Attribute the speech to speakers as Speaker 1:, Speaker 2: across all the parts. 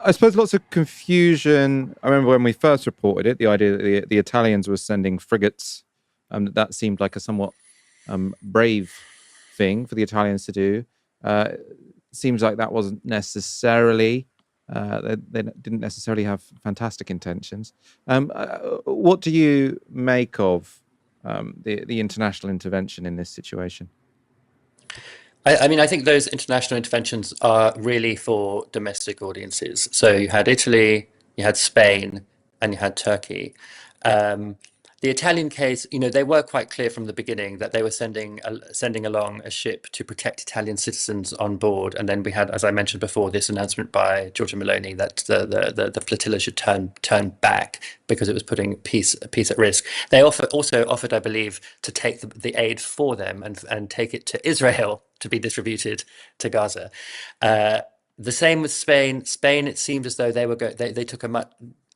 Speaker 1: I suppose lots of confusion. I remember when we first reported it, the idea that the Italians were sending frigates, that seemed like a somewhat brave thing for the Italians to do. Seems like that wasn't necessarily, they didn't necessarily have fantastic intentions. What do you make of the international intervention in this situation?
Speaker 2: I mean, I think those international interventions are really for domestic audiences. So you had Italy, you had Spain, and you had Turkey. Um, the Italian case, they were quite clear from the beginning that they were sending along a ship to protect Italian citizens on board. And then we had, as I mentioned before, this announcement by Giorgia Meloni that the flotilla should turn back because it was putting peace at risk. They also offered, I believe, to take the aid for them and take it to Israel to be distributed to Gaza. The same with Spain. Spain, it seemed as though they took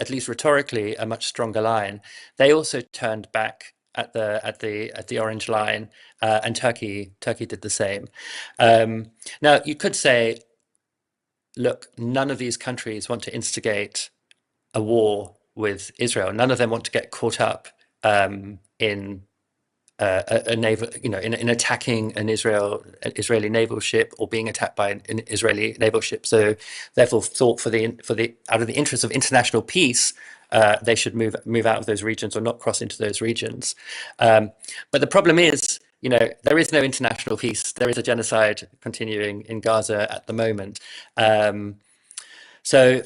Speaker 2: at least rhetorically, a much stronger line. They also turned back at the orange line, and Turkey did the same. Now you could say, look, none of these countries want to instigate a war with Israel. None of them want to get caught up in a naval, in attacking an Israeli naval ship or being attacked by an Israeli naval ship. So, therefore, thought for the out of the interest of international peace, they should move out of those regions or not cross into those regions. But the problem is, there is no international peace. There is a genocide continuing in Gaza at the moment. So,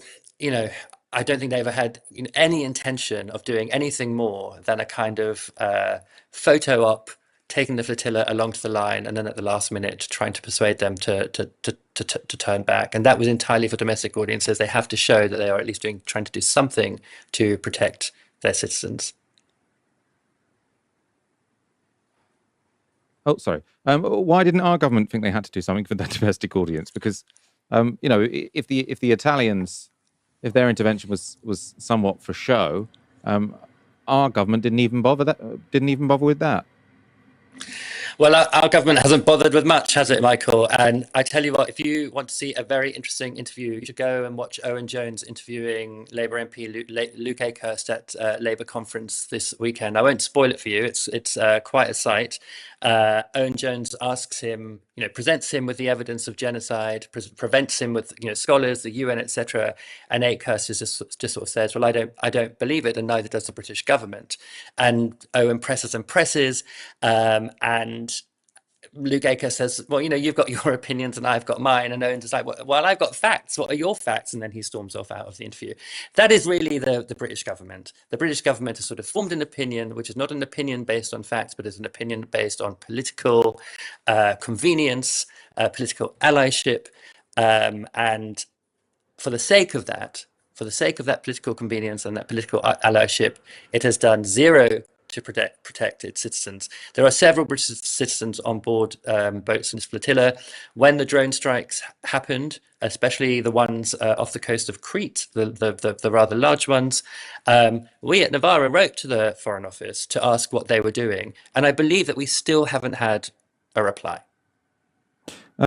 Speaker 2: I don't think they ever had any intention of doing anything more than a kind of photo op, taking the flotilla along to the line, and then at the last minute trying to persuade them to turn back. And that was entirely for domestic audiences. They have to show that they are at least trying to do something to protect their citizens.
Speaker 1: Oh, sorry. Why didn't our government think they had to do something for their domestic audience? Because, if the Italians, if their intervention was somewhat for show, our government didn't even bother with that.
Speaker 2: Well, our government hasn't bothered with much, has it, Michael? And I tell you what, if you want to see a very interesting interview, you should go and watch Owen Jones interviewing Labour MP Luke Akehurst at Labour conference this weekend. I won't spoil it for you. It's quite a sight. Owen Jones asks him, presents him with the evidence of genocide, presents him with scholars, the UN, etc. And Akehurst just sort of says, "Well, I don't believe it, and neither does the British government." And Owen presses and presses, and Luke Akehurst says, "Well, you've got your opinions and I've got mine." And Owen's like, "Well, I've got facts. What are your facts?" And then he storms off out of the interview. That is really the British government. The British government has sort of formed an opinion, which is not an opinion based on facts, but is an opinion based on political convenience, political allyship. And for the sake of that, political convenience and that political allyship, it has done zero to protect its citizens. There are several British citizens on board boats in this flotilla. When the drone strikes happened, especially the ones off the coast of Crete, the rather large ones, we at Novara wrote to the Foreign Office to ask what they were doing. And I believe that we still haven't had a reply.